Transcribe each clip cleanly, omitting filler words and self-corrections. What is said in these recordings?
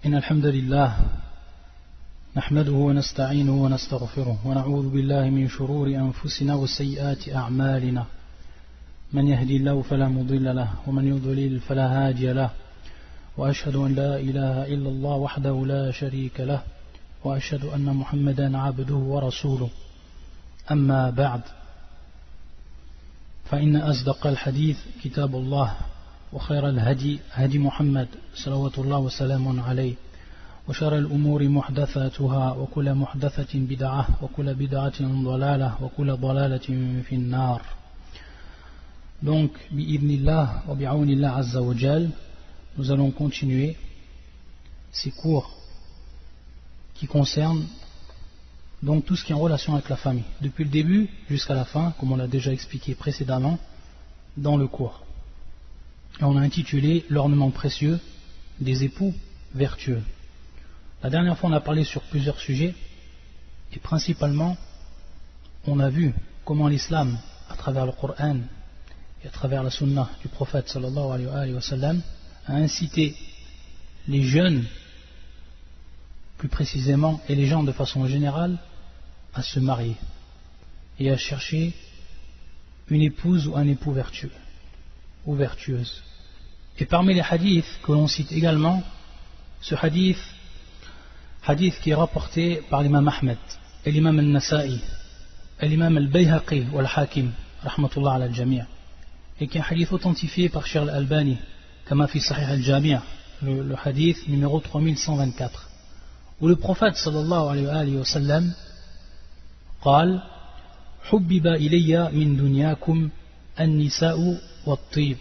إن الحمد لله نحمده ونستعينه ونستغفره ونعوذ بالله من شرور أنفسنا وسيئات أعمالنا من يهدي الله فلا مضل له ومن يضلل فلا هادي له وأشهد أن لا إله إلا الله وحده لا شريك له وأشهد أن محمدا عبده ورسوله أما بعد فإن أصدق الحديث كتاب الله وخير الهدي هدي محمد صلوات الله وسلام عليه وشر الأمور محدثاتها وكل محدثة بدعة وكل بدعة ضلالة وكل ضلالة في النار. Donc, bi'idnillah wa bi'awnillah azza wa jal, nous allons continuer ces cours qui concernent donc tout ce qui est en relation avec la famille, depuis le début jusqu'à la fin, comme on l'a déjà expliqué précédemment dans le cours. Et on a intitulé l'ornement précieux des époux vertueux. La dernière fois on a parlé sur plusieurs sujets et principalement on a vu comment l'islam, à travers le Coran et à travers la sunna du prophète sallallahu alayhi wa sallam, a incité les jeunes plus précisément et les gens de façon générale à se marier et à chercher une épouse ou un époux vertueux ou vertueuse. Et parmi les hadiths que l'on cite également, ce hadith qui est rapporté par l'imam Ahmed et l'imam al-Nasa'i et l'imam al-Bayhaqi ou al-Hakim rahmatullah ala al-Jami' et qui est un hadith authentifié par Cheikh al-Albani kama fi Sahih al-Jami' le hadith numéro 3124 où le prophète sallallahu alayhi wa sallam قال حبب إلي من دنياكم النساء والطيب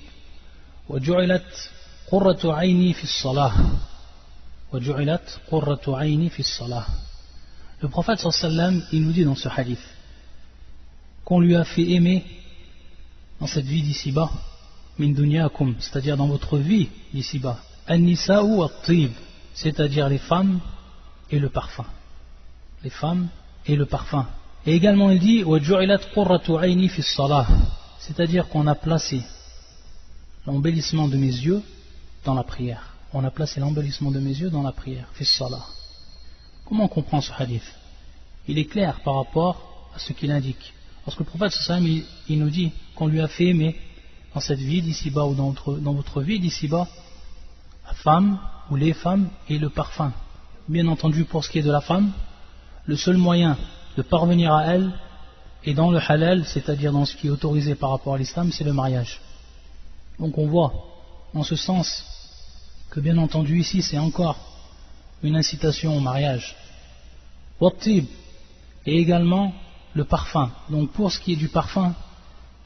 وجعلت قرة عيني في الصلاة وجعلت قرة عيني في الصلاة. Le prophète sallallahu alayhi wa sallam, il nous dit dans ce hadith qu'on lui a fait aimer dans cette vie d'ici-bas min dunyakum, c'est-à-dire dans votre vie d'ici-bas, an-nisa'u wat-tib, c'est-à-dire les femmes et le parfum. Les femmes et le parfum. Et également il dit وَجُعِلَتْ قُرَّةُ عَيْنِي فِي الصَّلَاةِ, c'est-à-dire qu'on a placé l'embellissement de mes yeux dans la prière. On a placé l'embellissement de mes yeux dans la prière. Fi salah. Comment on comprend ce hadith? Il est clair par rapport à ce qu'il indique. Parce que le prophète sallallahu alayhi wa sallam, il nous dit qu'on lui a fait aimer dans cette vie d'ici-bas ou dans votre vie d'ici-bas la femme ou les femmes et le parfum. Bien entendu, pour ce qui est de la femme, le seul moyen de parvenir à elle est dans le halal, c'est-à-dire dans ce qui est autorisé par rapport à l'islam, c'est le mariage. Donc on voit en ce sens que bien entendu ici c'est encore une incitation au mariage. Wattib, et également le parfum. Donc pour ce qui est du parfum,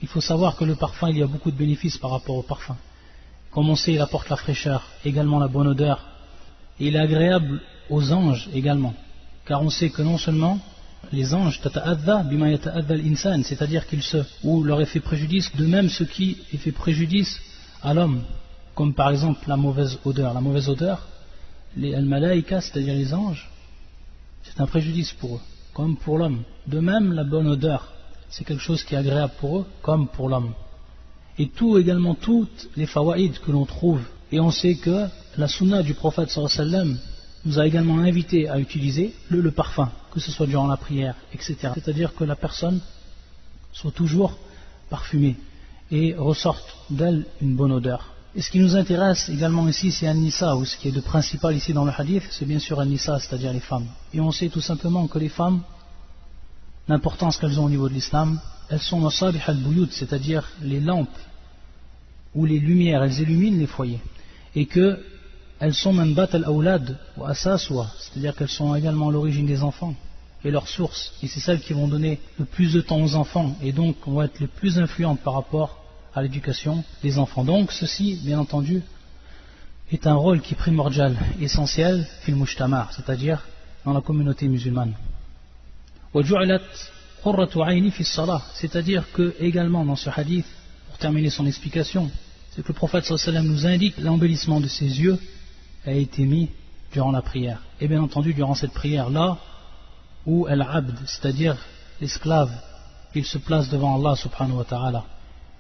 il faut savoir que le parfum, il y a beaucoup de bénéfices par rapport au parfum. Comme on sait, il apporte la fraîcheur, également la bonne odeur, et il est agréable aux anges également. Car on sait que non seulement les anges, c'est-à-dire ou leur effet préjudice, de même ce qui fait préjudice à l'homme, comme par exemple la mauvaise odeur. La mauvaise odeur, les al-malaïka, c'est-à-dire les anges, c'est un préjudice pour eux, comme pour l'homme. De même, la bonne odeur, c'est quelque chose qui est agréable pour eux, comme pour l'homme. Et également toutes les fawaïd que l'on trouve. Et on sait que la sunna du prophète sallallahu alayhi wa sallam nous a également invité à utiliser le parfum, que ce soit durant la prière, etc. C'est-à-dire que la personne soit toujours parfumée et ressorte d'elle une bonne odeur. Et ce qui nous intéresse également ici, c'est An-Nisa, ou ce qui est de principal ici dans le hadith, c'est bien sûr An-Nisa, c'est-à-dire les femmes. Et on sait tout simplement que les femmes, l'importance qu'elles ont au niveau de l'islam, elles sont masabih al-buyut, c'est-à-dire les lampes ou les lumières, elles illuminent les foyers. Et que elles sont manbat al-awlad wa asaswa, c'est-à-dire qu'elles sont également l'origine des enfants et leur source, et c'est celles qui vont donner le plus de temps aux enfants et donc vont être les plus influentes par rapport à l'éducation des enfants. Donc ceci, bien entendu, est un rôle qui est primordial, essentiel fil mujtama', c'est-à-dire dans la communauté musulmane. Wa ju'alat qurratu 'ayni fi as-salah, c'est-à-dire que également dans ce hadith, pour terminer son explication, c'est que le prophète sallallahu alayhi wa sallam nous indique l'embellissement de ses yeux a été mis durant la prière. Et bien entendu, durant cette prière-là, où al-abd, c'est-à-dire l'esclave, il se place devant Allah subhanahu wa ta'ala,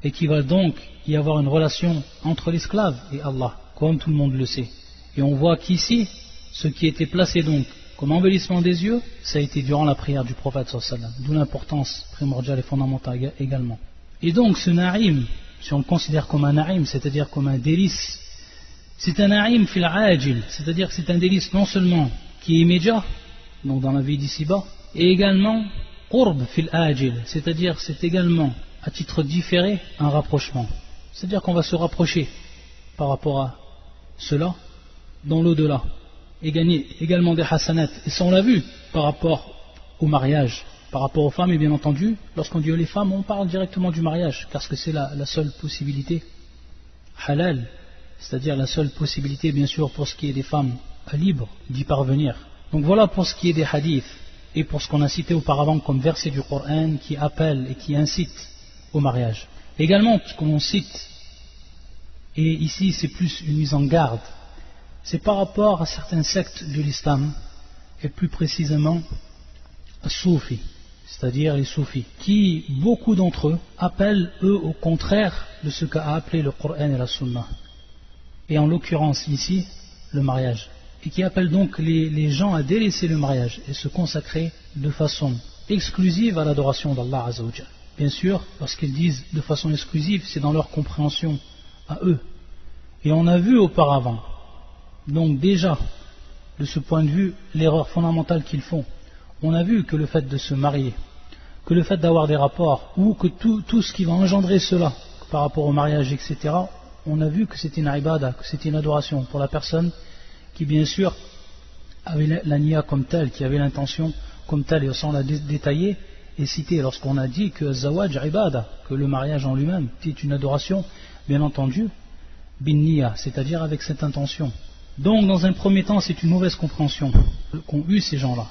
et qu'il va donc y avoir une relation entre l'esclave et Allah, comme tout le monde le sait. Et on voit qu'ici, ce qui était placé donc comme embellissement des yeux, ça a été durant la prière du prophète sallallahu alayhi wa sallam, d'où l'importance primordiale et fondamentale également. Et donc ce na'im, si on le considère comme un na'im, c'est-à-dire comme un délice, c'est un na'im fil ajil, c'est-à-dire que c'est un délice non seulement qui est immédiat, donc dans la vie d'ici-bas, et également qurb fil ajil, c'est-à-dire c'est également à titre différé un rapprochement, c'est-à-dire qu'on va se rapprocher par rapport à cela dans l'au-delà et gagner également des hasanat. Et ça on l'a vu par rapport au mariage, par rapport aux femmes, et bien entendu lorsqu'on dit les femmes on parle directement du mariage parce que c'est la seule possibilité halal, c'est-à-dire la seule possibilité bien sûr pour ce qui est des femmes libres d'y parvenir. Donc voilà pour ce qui est des hadiths et pour ce qu'on a cité auparavant comme verset du Coran qui appelle et qui incite au mariage. Également ce qu'on cite, et ici c'est plus une mise en garde, c'est par rapport à certaines sectes de l'islam, et plus précisément soufis, c'est-à-dire les soufis, qui, beaucoup d'entre eux, appellent eux au contraire de ce qu'a appelé le Coran et la Sunna, et en l'occurrence ici, le mariage, et qui appellent donc les gens à délaisser le mariage et se consacrer de façon exclusive à l'adoration d'Allah Azza wa Jal. Bien sûr, lorsqu'ils disent de façon exclusive, c'est dans leur compréhension à eux. Et on a vu auparavant, donc déjà, de ce point de vue, l'erreur fondamentale qu'ils font. On a vu que le fait de se marier, que le fait d'avoir des rapports, ou que tout ce qui va engendrer cela par rapport au mariage, etc., on a vu que c'était une ibada, que c'était une adoration pour la personne qui bien sûr avait la niya comme telle, qui avait l'intention comme telle, et sans la détailler et citer lorsqu'on a dit que zawaj ibada, que le mariage en lui-même est une adoration, bien entendu, bin niya, c'est-à-dire avec cette intention. Donc dans un premier temps c'est une mauvaise compréhension qu'ont eu ces gens-là,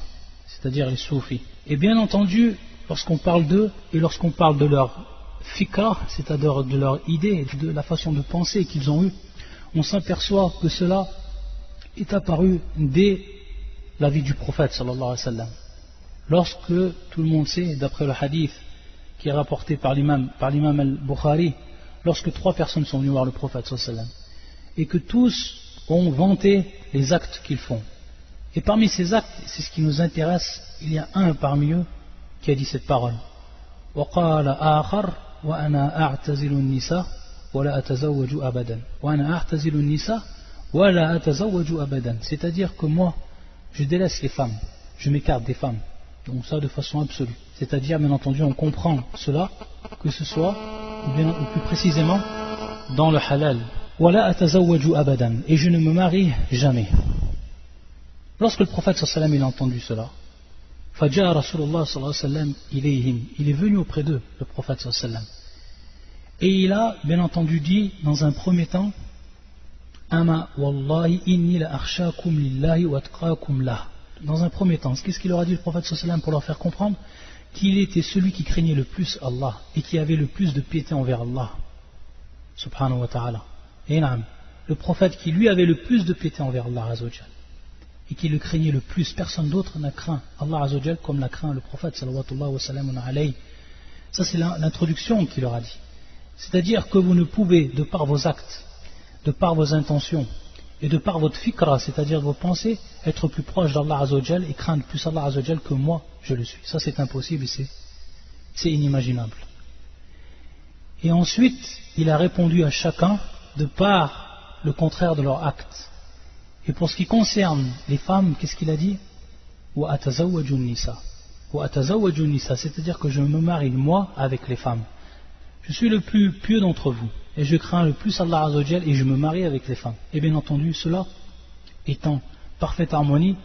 c'est-à-dire les soufis. Et bien entendu, lorsqu'on parle d'eux et lorsqu'on parle de leur fikra, c'est-à-dire de leur idée, de la façon de penser qu'ils ont eue, on s'aperçoit que cela est apparu dès la vie du prophète sallallahu alayhi wa sallam. Lorsque tout le monde sait, d'après le hadith qui est rapporté par l'imam al-Bukhari, lorsque 3 personnes sont venues voir le prophète sallallahu alayhi wa sallam, et que tous ont vanté les actes qu'ils font. Et parmi ces actes, c'est ce qui nous intéresse, il y a un parmi eux qui a dit cette parole. وَقَالَ آخَرْ وَأَنَا أَعْتَزِلُ النِّسَاءَ وَلَا أَتَزَوَّجُ أَبَدًا وَأَنَا أَعْتَزِلُ النِّسَاءَ وَلَا أَتَزَوَّجُ أَبَدًا, c'est-à-dire que moi, je délaisse les femmes, je m'écarte des femmes. Donc ça de façon absolue. C'est-à-dire, bien entendu, on comprend cela, que ce soit, ou plus précisément, dans le halal. وَلَا أَتَزَوَّجُ أَبَدًا, et je ne me marie jamais. Lorsque le prophète sallallahu alayhi wa sallam a entendu cela, فَجَاءَ رَسُولُ اللَّهِ صلى الله عليه وسلم إِلَيْهِمْ, il est venu auprès d'eux, le prophète sallallahu alayhi wa sallam. Et il a, bien entendu, dit, dans un premier temps, أَمَا وَاللَّهِ إِنِّي لَأَخْشَاكُمْ لِلَّهِ وَأَتْقَاكُمْ لَهُ. Dans un premier temps, qu'est-ce qu'il leur a dit le prophète sallallahu alayhi wa sallam pour leur faire comprendre qu'il était celui qui craignait le plus Allah et qui avait le plus de piété envers Allah, subhanahu wa ta'ala. Et le prophète qui lui avait le plus de piété envers Allah Azza wa Jal et qui le craignait le plus, personne d'autre n'a craint Allah Azza wa Jal comme l'a craint le prophète sallallahu wa sallam alayhi. Ça c'est l'introduction qu'il leur a dit. C'est-à-dire que vous ne pouvez, de par vos actes, de par vos intentions et de par votre fikra, c'est-à-dire vos pensées, être plus proche d'Allah Azza wa Jal et craindre plus Allah Azza wa Jal que moi je le suis. Ça c'est impossible et c'est inimaginable. Et ensuite il a répondu à chacun de par le contraire de leur acte. Et pour ce qui concerne les femmes, qu'est-ce qu'il a dit? Wa atazawwaju nisa. Wa atazawwaju nisa, c'est-à-dire que je me marie moi avec les femmes. Je suis le plus pieux d'entre vous et je crains le plus Allah Azza wa Jal et je me marie avec les femmes. Et bien entendu, cela est en parfaite harmonie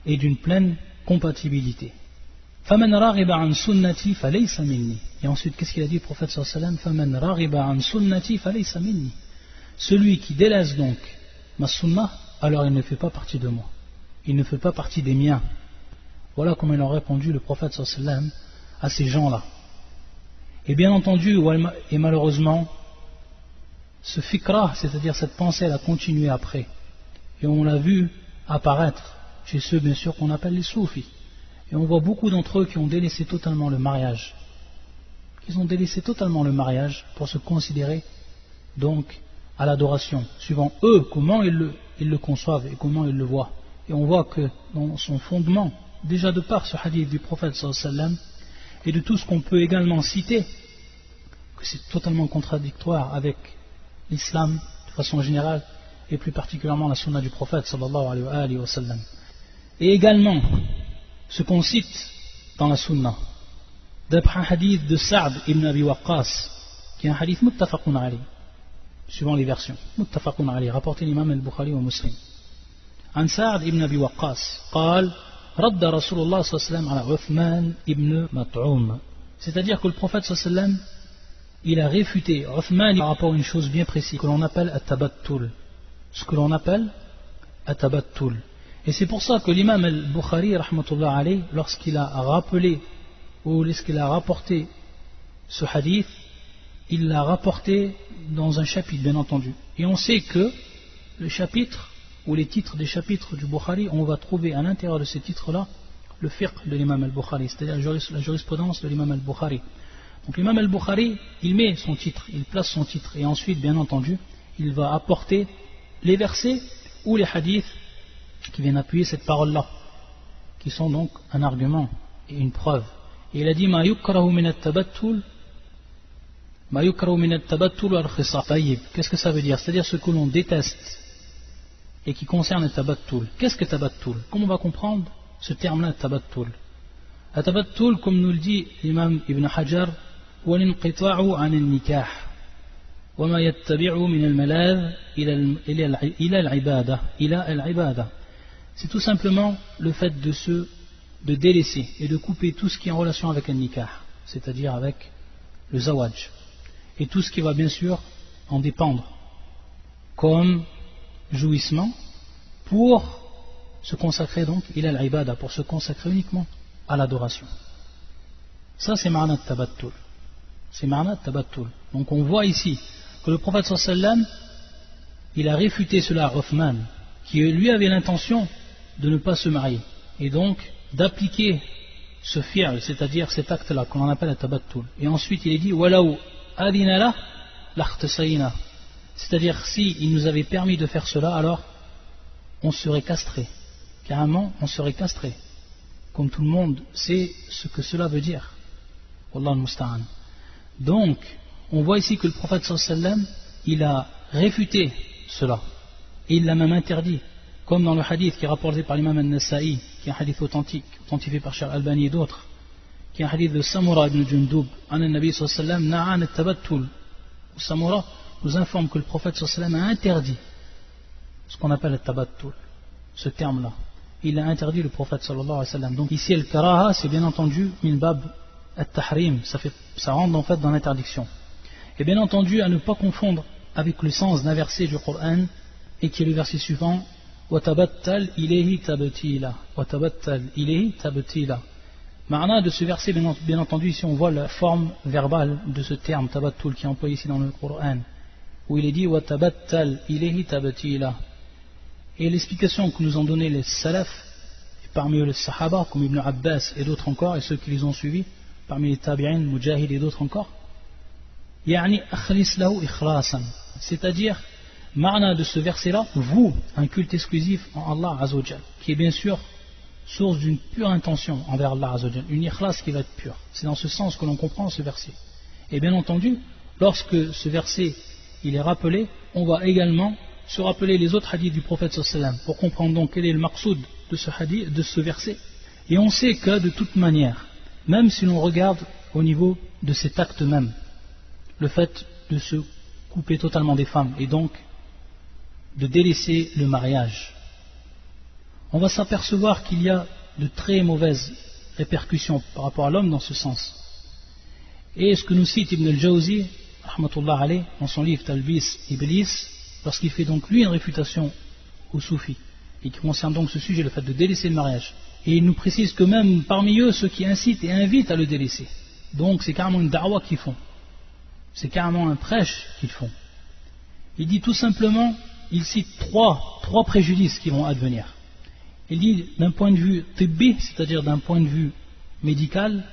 et d'une pleine compatibilité. فَمَنْ رَغِبَ عَنْ سُنَّتِي فَلَيْسَ مِنِّي. Et ensuite, qu'est-ce qu'il a dit le prophète sallallahu alayhi wa sallam? فَمَنْ رَغِبَ عَنْ سُنَّتِي فَلَيْسَ مِنِّي. Celui qui délaisse donc ma sunnah, alors il ne fait pas partie de moi. Il ne fait pas partie des miens. Voilà comment il a répondu le prophète sallallahu alayhi wa sallam à ces gens-là. Et bien entendu, et malheureusement, ce fikra, c'est-à-dire cette pensée, elle a continué après. Et on l'a vu apparaître chez ceux, bien sûr, qu'on appelle les soufis. Et on voit beaucoup d'entre eux qui ont délaissé totalement le mariage. Ils ont délaissé totalement le mariage pour se considérer donc à l'adoration, suivant eux comment ils le conçoivent et comment ils le voient. Et on voit que dans son fondement, déjà de par ce hadith du prophète sallallahu alayhi wa sallam, et de tout ce qu'on peut également citer, que c'est totalement contradictoire avec l'islam de façon générale, et plus particulièrement la sunna du prophète sallallahu alayhi wa sallam. Et également, ce qu'on cite dans la sunna, d'après un hadith de Sa'd ibn Abi Waqqas, qui est un hadith muttafaqun alayh, suivant les versions, muttafaqun alayh, rapporté l'imam al-Bukhari wa Muslim. عن سعد ابن أبي وقاص قال رد رسول الله صلى الله عليه وسلم على عثمان ابن مطعوم. C'est-à-dire que le prophète صلى الله عليه وسلم, il a réfuté Uthman par rapport à une chose bien précise que l'on appelle at-tabattul, ce que l'on appelle at-tabattul. Et c'est pour ça que l'imam al-Bukhari rahmatullah alayh, lorsqu'il a rappelé ou lorsqu'il a rapporté ce hadith, il l'a rapporté dans un chapitre bien entendu. Et on sait que le chapitre ou les titres des chapitres du Bukhari, on va trouver à l'intérieur de ces titres-là le fiqh de l'imam al-Bukhari, c'est-à-dire la jurisprudence de l'imam al-Bukhari. Donc l'imam al-Bukhari, il met son titre, il place son titre, et ensuite, bien entendu, il va apporter les versets ou les hadiths qui viennent appuyer cette parole-là, qui sont donc un argument et une preuve. Et il a dit « Ma yukrahu min at-tabattul al-khisa ». Qu'est-ce que ça veut dire? C'est-à-dire ce que l'on déteste et qui concerne le tabattul. Qu'est-ce que tabattul? Comment on va comprendre ce terme-là, tabattul? Le tabattul, comme nous le dit l'imam Ibn Hajar, وَالْإِنْقِطَاعُ عَنِ النِّكَاحِ وَمَا يَتَّبِعُ مِنَ الْمَلَاذِ إِلَى الْعِبَادَةِ. C'est tout simplement le fait de délaisser et de couper tout ce qui est en relation avec le nikah, c'est-à-dire avec le zawaj, et tout ce qui va bien sûr en dépendre, comme jouissement, pour se consacrer donc ila al-ibada, pour se consacrer uniquement à l'adoration. Ça c'est ma'na tabattul. C'est ma'na tabattul. Donc on voit ici que le prophète sallallahu alayhi wa sallam, il a réfuté cela à Uthman, qui lui avait l'intention de ne pas se marier, et donc d'appliquer ce fi'l, c'est-à-dire cet acte-là qu'on appelle le tabattul. Et ensuite il est dit walaw adina la lakhtasayna. C'est-à-dire, s'il nous avait permis de faire cela, alors on serait castré. Carrément, on serait castré. Comme tout le monde sait ce que cela veut dire. Wallah al-musta'an. Donc, on voit ici que le prophète sallallahu alayhi wa sallam, il a réfuté cela. Et il l'a même interdit. Comme dans le hadith qui est rapporté par l'imam al-Nasa'i, qui est un hadith authentique, authentifié par Cheikh Albani et d'autres, qui est un hadith de Samura ibn Jundub, an al-Nabi sallallahu alayhi wa sallam, na'an al-tabattul. Samura nous informe que le prophète sallallahu alayhi wa sallam a interdit ce qu'on appelle le tabattul, ce terme-là. Il a interdit le prophète sallallahu alayhi wa sallam. Donc ici, le karaha, c'est bien entendu min bab at-tahrim, ça rentre en fait dans l'interdiction. Et bien entendu, à ne pas confondre avec le sens d'un verset du Coran, et qui est le verset suivant, وَتَبَتَّلْ إِلَيْهِ تَبْتِيلًا. وَتَبَتَّلْ إِلَيْهِ تَبْتِيلًا. Ma'na de ce verset, bien entendu, ici on voit la forme verbale de ce terme tabattul qui est employé ici dans le Coran, où il est dit وَتَبَتَّلْ إِلَيْهِ تَبْتِيلًا. Et l'explication que nous ont donné les salaf, parmi eux les sahaba, comme Ibn Abbas et d'autres encore, et ceux qui les ont suivis, parmi les tabi'in, Mujahid et d'autres encore, يعني أخلص له إخلاصا. C'est-à-dire, ma'na de ce verset-là, vous, un culte exclusif en Allah Azzawajal, qui est bien sûr source d'une pure intention envers Allah Azzawajal, une ikhlas qui va être pure. C'est dans ce sens que l'on comprend ce verset. Et bien entendu, lorsque ce verset il est rappelé, on va également se rappeler les autres hadiths du prophète sallallahu alayhi wa sallam pour comprendre donc quel est le maqsoud de ce hadith, de ce verset. Et on sait que de toute manière, même si l'on regarde au niveau de cet acte même, le fait de se couper totalement des femmes et donc de délaisser le mariage, on va s'apercevoir qu'il y a de très mauvaises répercussions par rapport à l'homme dans ce sens. Et ce que nous cite Ibn al-Jawzi rahmatullah alayh dans son livre Talbis Iblis, lorsqu'il fait donc lui une réfutation aux soufis et qui concerne donc ce sujet, le fait de délaisser le mariage, et il nous précise que même parmi eux ceux qui incitent et invitent à le délaisser, donc c'est carrément une da'wa qu'ils font, c'est carrément un prêche qu'ils font. Il dit tout simplement, il cite trois préjudices qui vont advenir. Il dit d'un point de vue tibbi, c'est-à-dire d'un point de vue médical,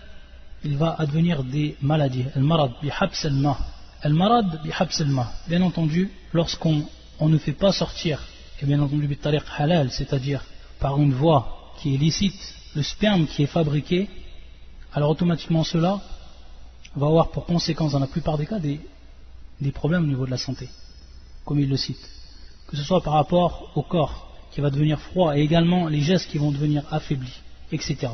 il va advenir des maladies. Al-marad bi habs al-ma. Al-marad bi habs al-ma. Bien entendu, lorsqu'on ne fait pas sortir, et bien entendu bi tariq halal, c'est-à-dire par une voie qui est licite, le sperme qui est fabriqué, alors automatiquement cela va avoir pour conséquence dans la plupart des cas des problèmes au niveau de la santé, comme il le cite. Que ce soit par rapport au corps qui va devenir froid et également les gestes qui vont devenir affaiblis, etc.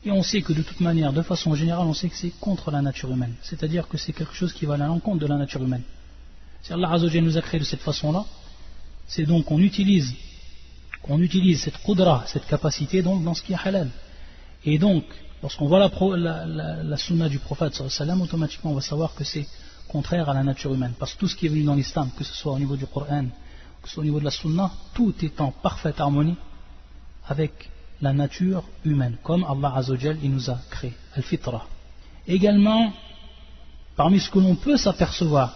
Et on sait que de toute manière, de façon générale, on sait que c'est contre la nature humaine. C'est-à-dire que c'est quelque chose qui va à l'encontre de la nature humaine. Si Allah Azza wa Jalla nous a créé de cette façon-là, c'est donc qu'on utilise cette qudra, cette capacité donc dans ce qui est halal. Et donc, lorsqu'on voit la sunna du prophète sallallahu alayhi wa sallam, automatiquement on va savoir que c'est contraire à la nature humaine. Parce que tout ce qui est venu dans l'islam, que ce soit au niveau du Coran, que ce soit au niveau de la sunna, tout est en parfaite harmonie avec la nature humaine, comme Allah Azza wa Jal il nous a créé, al-fitra. Également, parmi ce que l'on peut s'apercevoir,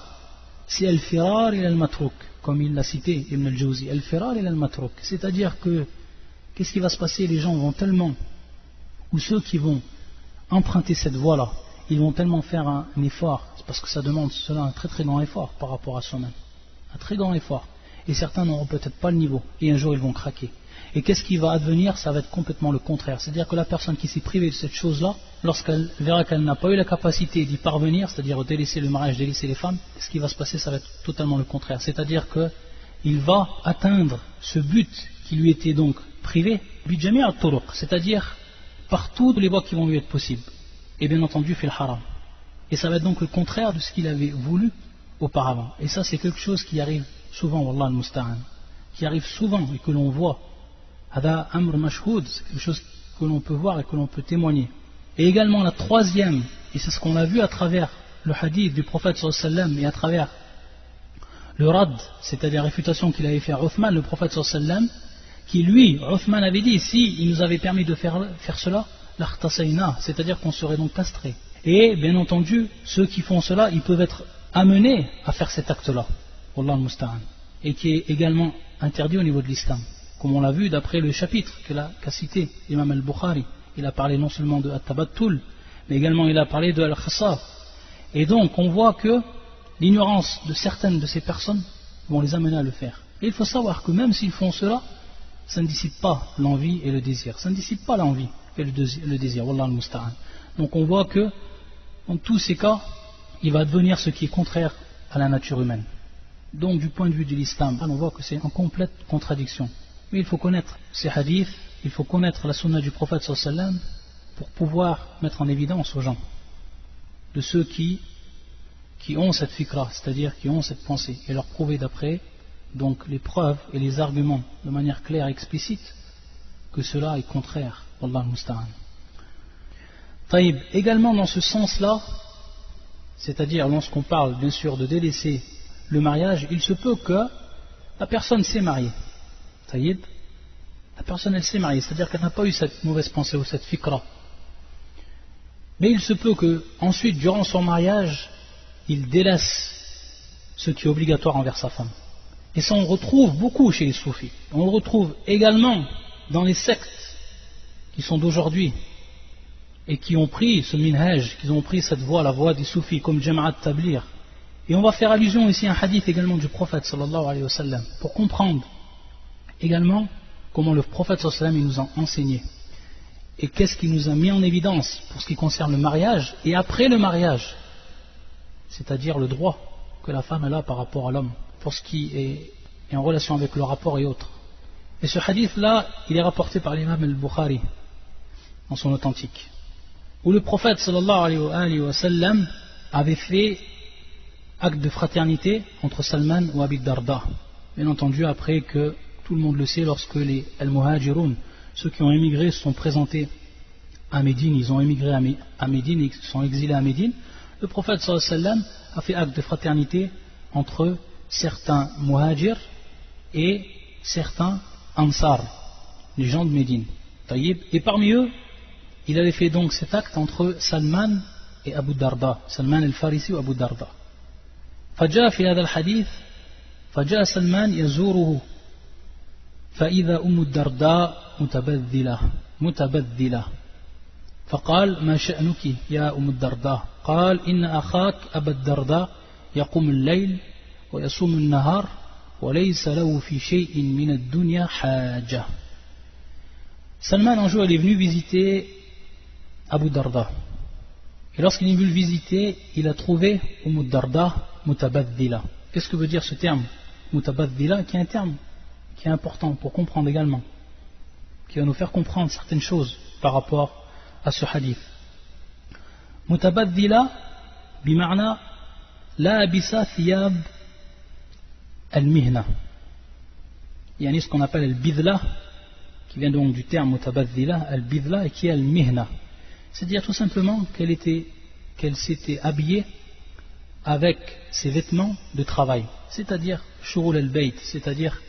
c'est al-firar ila al-matrouk, comme il l'a cité Ibn al-Jawzi, al-firar ila al-matrouk. C'est-à-dire que, qu'est-ce qui va se passer? Les gens vont tellement, ou ceux qui vont emprunter cette voie-là, ils vont tellement faire un effort, c'est parce que ça demande cela un très très grand effort par rapport à soi-même, un très grand effort. Et certains n'auront peut-être pas le niveau, et un jour ils vont craquer. Et qu'est-ce qui va advenir? Ça va être complètement le contraire. C'est-à-dire que la personne qui s'est privée de cette chose-là, lorsqu'elle verra qu'elle n'a pas eu la capacité d'y parvenir, c'est-à-dire délaisser le mariage, délaisser les femmes, ce qui va se passer, ça va être totalement le contraire. C'est-à-dire qu'il va atteindre ce but qui lui était donc privé, c'est-à-dire par toutes les voies qui vont lui être possibles. Et bien entendu, fait le haram. Et ça va être donc le contraire de ce qu'il avait voulu auparavant. Et ça, c'est quelque chose qui arrive souvent, wallah al-musta'an, qui arrive souvent et que l'on voit. Hada amr mashhoud, c'est quelque chose que l'on peut voir et que l'on peut témoigner. Et également la troisième, et c'est ce qu'on a vu à travers le hadith du prophète sallallahu alayhi wa sallam et à travers le rad, c'est-à-dire la réfutation qu'il avait fait à Uthman, le prophète sallallahu alayhi wa sallam, qui lui, Uthman avait dit, si il nous avait permis de faire cela, l'artasayna, c'est-à-dire qu'on serait donc castré. Et bien entendu, ceux qui font cela, ils peuvent être amenés à faire cet acte-là, wallah al-musta'an, et qui est également interdit au niveau de l'islam. Comme on l'a vu d'après le chapitre qu'a cité l'imam al-Bukhari, il a parlé non seulement de at-tabattul, mais également il a parlé de al-khassaf. Et donc on voit que l'ignorance de certaines de ces personnes vont les amener à le faire. Et il faut savoir que même s'ils font cela, ça ne dissipe pas l'envie et le désir. Ça ne dissipe pas l'envie et le désir. Wallah al-musta'an. Donc on voit que dans tous ces cas, il va devenir ce qui est contraire à la nature humaine. Donc du point de vue de l'islam, on voit que c'est en complète contradiction. Mais il faut connaître ces hadiths, il faut connaître la sunna du prophète sallallahu alayhi wa sallam pour pouvoir mettre en évidence aux gens de ceux qui ont cette fikra, c'est-à-dire qui ont cette pensée, et leur prouver d'après donc les preuves et les arguments de manière claire et explicite que cela est contraire. Wallah al-musta'an. Taïb, également dans ce sens-là, c'est-à-dire lorsqu'on parle bien sûr de délaisser le mariage, il se peut que la personne s'est mariée. Taïb, la personne elle s'est mariée, c'est-à-dire qu'elle n'a pas eu cette mauvaise pensée ou cette fikra. Mais il se peut que ensuite, durant son mariage, il délaisse ce qui est obligatoire envers sa femme. Et ça on retrouve beaucoup chez les soufis. On le retrouve également dans les sectes qui sont d'aujourd'hui et qui ont pris ce minhaj, qui ont pris cette voie, la voie des soufis, comme Jama'at Tablir. Et on va faire allusion ici à un hadith également du prophète sallallahu alayhi wa sallam, pour comprendre également comment le prophète sallallahu alayhi wa sallam il nous a enseigné. Et qu'est-ce qu'il nous a mis en évidence pour ce qui concerne le mariage et après le mariage, c'est-à-dire le droit que la femme elle a par rapport à l'homme, pour ce qui est en relation avec le rapport et autres. Et ce hadith-là, il est rapporté par l'imam al-Bukhari dans son authentique, où le prophète sallallahu alayhi wa sallam avait fait acte de fraternité entre Salman ou Abi Darda. Bien entendu, après que tout le monde le sait, lorsque les al-Muhajirun, ceux qui ont émigré, se sont présentés à Médine, ils ont émigré à Médine et se sont exilés à Médine, le prophète sallallahu alayhi wa sallam a fait acte de fraternité entre certains Muhajir et certains Ansar, les gens de Médine. Et parmi eux, il avait fait donc cet acte entre Salman et Abu Darda, Salman al-Farisi ou Abu Darda. فجاء في هذا الحديث فجاء سلمان يزوره فإذا أم الدرداء متبذلة فقال ما شأنك يا أم الدرداء قال إن أخاك أبا الدرداء يقوم الليل ويصوم النهار وليس له في شيء من الدنيا حاجة. Salman un jour il est venu visiter Abu Darda. Et lorsqu'il est venu le visiter, il a trouvé Umm Darda mutabadhila. Qu'est-ce que veut dire ce terme mutabadhila, qui est un terme qui est important pour comprendre également, qui va nous faire comprendre certaines choses par rapport à ce hadith. Mutabadhila bima'na la abisa thiyab al-mihna. Il y a ce qu'on appelle al-bidla, qui vient donc du terme mutabadhila, al-bidla, et qui est al-mihna. C'est-à-dire tout simplement qu'elle s'était habillée avec ses vêtements de travail, c'est-à-dire shurul al-bayt, c'est-à-dire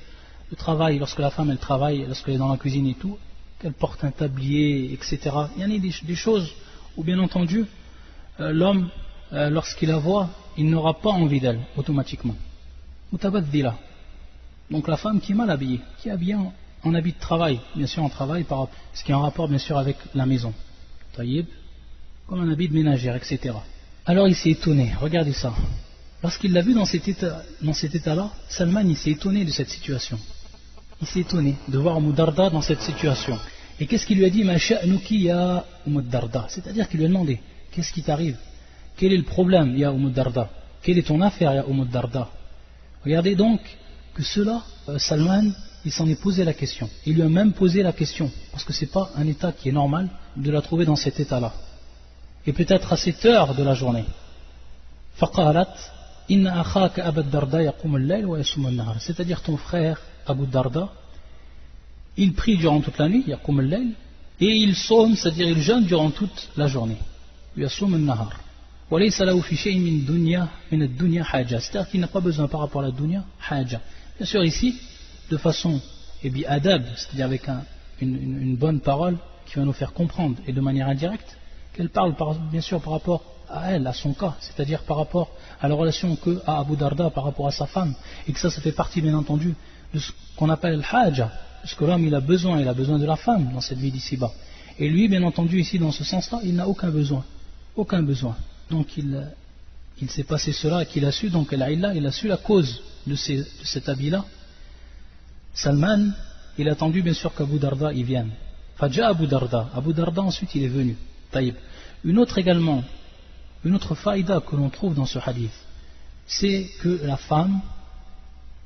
le travail, lorsque la femme elle travaille, lorsqu'elle est dans la cuisine et tout, qu'elle porte un tablier, etc. Il y en a des choses où bien entendu l'homme, lorsqu'il la voit, il n'aura pas envie d'elle automatiquement. Mutabadhila. Donc la femme qui est mal habillée, qui est habillée en habit de travail, bien sûr en travail, ce qui est en rapport bien sûr avec la maison. Taïb, comme un habit de ménagère, etc. Alors il s'est étonné, regardez ça. Lorsqu'il l'a vu dans cet état-là, Salman il s'est étonné de cette situation. Il s'est étonné de voir Umm Darda dans cette situation. Et qu'est-ce qu'il lui a dit? Ma sha'nuki ya Umm Darda. C'est-à-dire qu'il lui a demandé, qu'est-ce qui t'arrive? Quel est le problème, ya Umm Darda? Quelle est ton affaire, ya Umm Darda? Regardez donc que cela, Salman, il s'en est posé la question. Il lui a même posé la question, parce que ce n'est pas un état qui est normal de la trouver dans cet état-là. Et peut-être à cette heure de la journée. C'est-à-dire ton frère Abu Darda, il prie durant toute la nuit, et il somme, c'est-à-dire il jeûne durant toute la journée. C'est-à-dire qu'il n'a pas besoin par rapport à la dunya, haja. Bien sûr ici, de façon adab, c'est-à-dire avec une bonne parole qui va nous faire comprendre, et de manière indirecte, qu'elle parle bien sûr par rapport à elle, à son cas, c'est-à-dire par rapport à la relation qu'a Abu Darda par rapport à sa femme, et que ça fait partie bien entendu de ce qu'on appelle al-haja, parce que l'homme il a besoin de la femme dans cette vie d'ici-bas, et lui bien entendu ici dans ce sens-là, il n'a aucun besoin, donc il s'est passé cela et qu'il a su, donc il a su la cause de cet habit-là. Salman, il a attendu bien sûr qu'Abu Darda y vienne. Fadja Abu Darda ensuite il est venu. Taïb. Une autre faïda que l'on trouve dans ce hadith, c'est que la femme,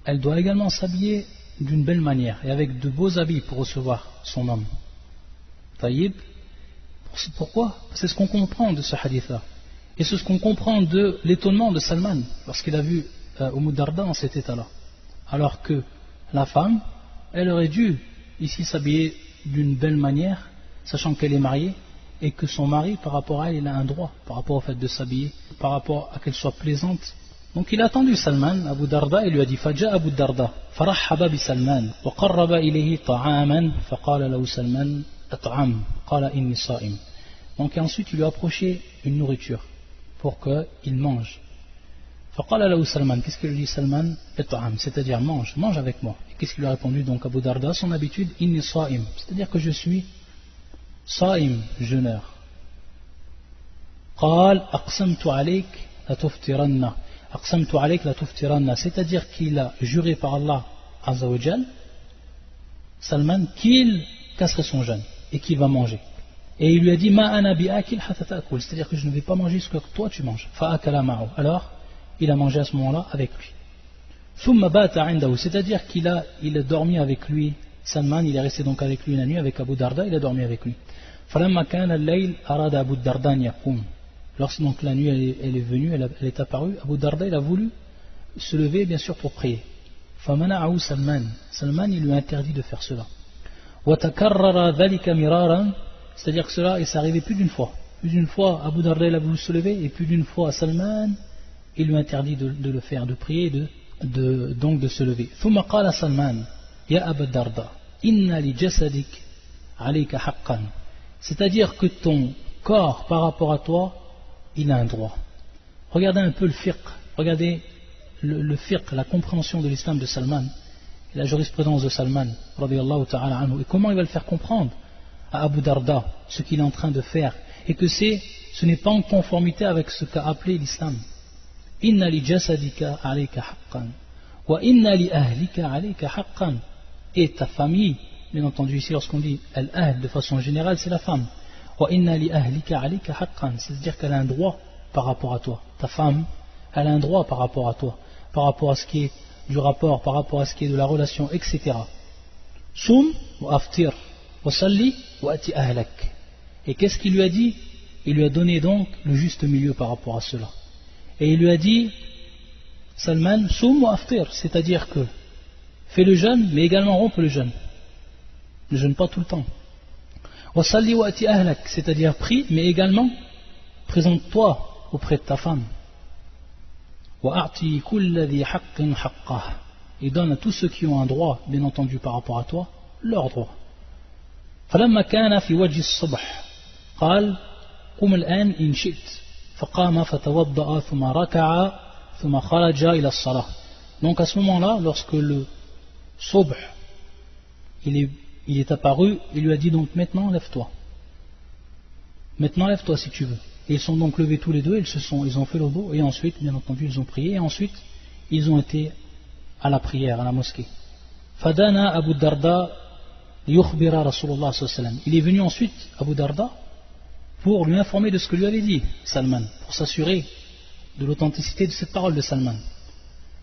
elle doit également s'habiller d'une belle manière et avec de beaux habits pour recevoir son homme. Taïb. Pourquoi? C'est ce qu'on comprend de ce hadith-là. Et c'est ce qu'on comprend de l'étonnement de Salman lorsqu'il a vu Umm Darda en cet état-là. Alors que la femme, elle aurait dû ici s'habiller d'une belle manière, sachant qu'elle est mariée, et que son mari, par rapport à elle, il a un droit, par rapport au fait de s'habiller, par rapport à qu'elle soit plaisante. Donc il a attendu Salman, Abu Darda, et lui a dit Fadja Abu Darda, farahhaba bi Salman, wa qarraba ilayhi ta'aman, faqala lahu Salman, at'am, qala inni sa'im. Donc et ensuite il lui a approché une nourriture, pour qu'il mange. Faqala lahu Salman, qu'est-ce qu'il lui dit Salman? At'am, c'est-à-dire mange avec moi. Et qu'est-ce qu'il lui a répondu donc Abu Darda? Son habitude, inni sa'im, c'est-à-dire que je suis Sa'im, jeûneur. Qal aqsamtu alayk la tuftiranna. Aqsamtu alayk la tuftiranna. C'est-à-dire qu'il a juré par Allah Azza wa Jal, Salman, qu'il casserait son jeûne et qu'il va manger. Et il lui a dit ma ana bi'akil hatta ta'kul, c'est-à-dire que je ne vais pas manger ce que toi tu manges. Fa'akala ma'u. Alors, il a mangé à ce moment-là avec lui. Thumma bata 'indahu, c'est-à-dire qu'il a dormi avec lui. Salman, il est resté donc avec lui une nuit, avec Abu Darda, il a dormi avec lui. Lorsque donc la nuit elle est venue, elle est apparue, Abu Darda il a voulu se lever bien sûr pour prier. Salman, il lui a interdit de faire cela. C'est-à-dire que cela s'est arrivé plus d'une fois. Plus d'une fois Abu Darda il a voulu se lever, et plus d'une fois Salman il lui a interdit de le faire, de prier, donc de se lever. ثم قال سلمان يا أبا الدرداء إن لجسدك عليك حقا. C'est-à-dire que ton corps par rapport à toi, il a un droit. Regardez un peu le fiqh, regardez le fiqh, la compréhension de l'islam de Salman, et la jurisprudence de Salman, radiyallahu ta'ala anhu, et comment il va le faire comprendre à Abu Darda, ce qu'il est en train de faire, et que ce n'est pas en conformité avec ce qu'a appelé l'islam. Inna li jasadika alayka haqqan, wa inna li ahlika alayka haqqan. Et ta famille bien entendu ici lorsqu'on dit al-ahl de façon générale, c'est la femme. Wa inna li ahlika alayka haqqan, c'est-à-dire qu'elle a un droit par rapport à toi. Ta femme, elle a un droit par rapport à toi, par rapport à ce qui est du rapport, par rapport à ce qui est de la relation, etc. Soum wa aftir wa salli wa ati ahlak. Et qu'est-ce qu'il lui a dit? Il lui a donné donc le juste milieu par rapport à cela. Et il lui a dit, Salman, soum wa aftir, c'est-à-dire que fais le jeûne, mais également rompe le jeûne. Ne jeûne pas tout le temps. Wa salli wa ati ahlak, c'est-à-dire prie, mais également présente-toi auprès de ta femme. Wa a'ti kulla dhi haqqin haqqah, et donne à tous ceux qui ont un droit, bien entendu par rapport à toi, leur droit. فلما كان في وجه الصبح قال قم الآن إن شئت فقام فتوضأ ثم ركع ثم خرج إلى الصلاة. Donc à ce moment-là, lorsque le subh il est apparu, il lui a dit donc maintenant lève-toi. Maintenant lève-toi si tu veux. Et ils sont donc levés tous les deux, ils ont fait le wudu et ensuite, bien entendu, ils ont prié et ensuite ils ont été à la prière, à la mosquée. Fadana Abu Darda yukhbira Rasulullah sallallahu alayhi wa sallam. Il est venu ensuite, Abu Darda, pour lui informer de ce que lui avait dit Salman, pour s'assurer de l'authenticité de cette parole de Salman.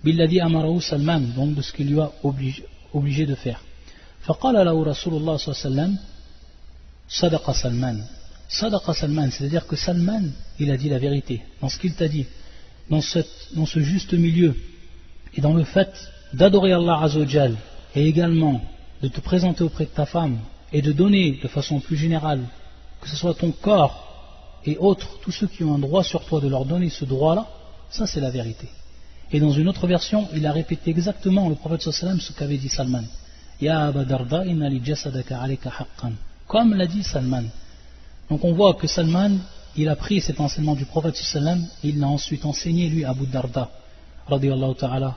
Billadhi amarahu Salman, donc de ce qu'il lui a obligé de faire. Faqala lahu Rasulullah sallallahu alayhi wa sallam, Sadaqa Salman. Sadaqa Salman, c'est-à-dire que Salman, il a dit la vérité dans ce qu'il t'a dit, dans ce juste milieu, et dans le fait d'adorer Allah Azzawajal, et également de te présenter auprès de ta femme, et de donner de façon plus générale, que ce soit ton corps et autres, tous ceux qui ont un droit sur toi, de leur donner ce droit-là, ça c'est la vérité. Et dans une autre version, il a répété exactement, le prophète sallallahu alayhi wa sallam, ce qu'avait dit Salman. Ya Aba Darda, inna li jasadaka alayka haqqan. Comme l'a dit Salman. Donc on voit que Salman, il a pris cet enseignement du prophète sallallahu alayhi wa sallam et il l'a ensuite enseigné lui à Abu Darda radiyallahu ta'ala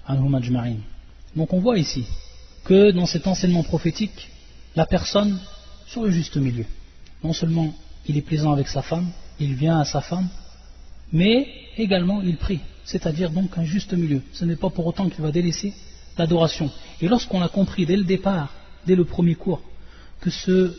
anhum ajma'in. Donc on voit ici que dans cet enseignement prophétique, la personne sur le juste milieu. Non seulement il est plaisant avec sa femme, il vient à sa femme, mais également il prie, c'est-à-dire donc un juste milieu. Ce n'est pas pour autant qu'il va délaisser l'adoration. Et lorsqu'on a compris dès le départ, dès le premier cours, que ce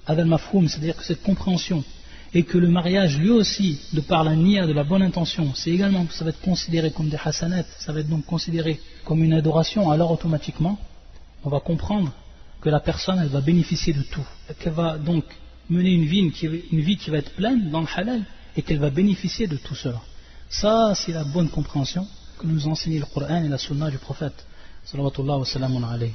Adal Mafhoum, c'est-à-dire que cette compréhension, et que le mariage lui aussi, de par la niya, de la bonne intention, c'est également que ça va être considéré comme des hasanat, ça va être donc considéré comme une adoration, alors automatiquement, on va comprendre que la personne, elle va bénéficier de tout, et qu'elle va donc mener une vie qui va être pleine dans le halal, et qu'elle va bénéficier de tout cela. Ça, c'est la bonne compréhension que nous enseigne le Coran et la Sunna du prophète, sallallahu wa sallam alayhi.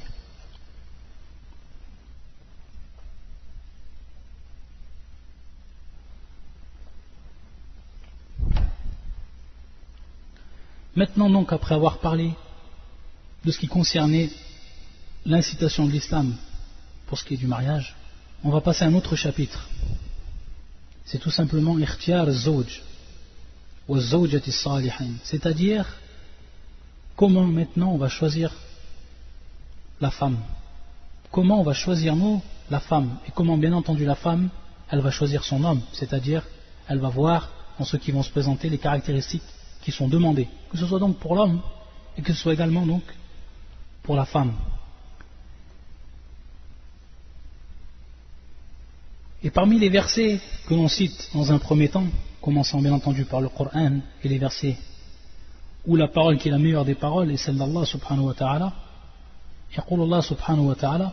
Maintenant donc, après avoir parlé de ce qui concernait l'incitation de l'islam pour ce qui est du mariage, on va passer à un autre chapitre. C'est tout simplement ikhtiyar az-zawj wa az-zawjati as-salihin, c'est-à-dire comment maintenant on va choisir la femme. Comment on va choisir nous la femme, et comment bien entendu la femme elle va choisir son homme, c'est-à-dire elle va voir dans ceux qui vont se présenter les caractéristiques qui sont demandées, que ce soit donc pour l'homme et que ce soit également donc pour la femme. Et parmi les versets que l'on cite dans un premier temps, commençant bien entendu par le Coran et les versets où la parole qui est la meilleure des paroles est celle d'Allah subhanahu wa ta'ala, يقول الله سبحانه وتعالى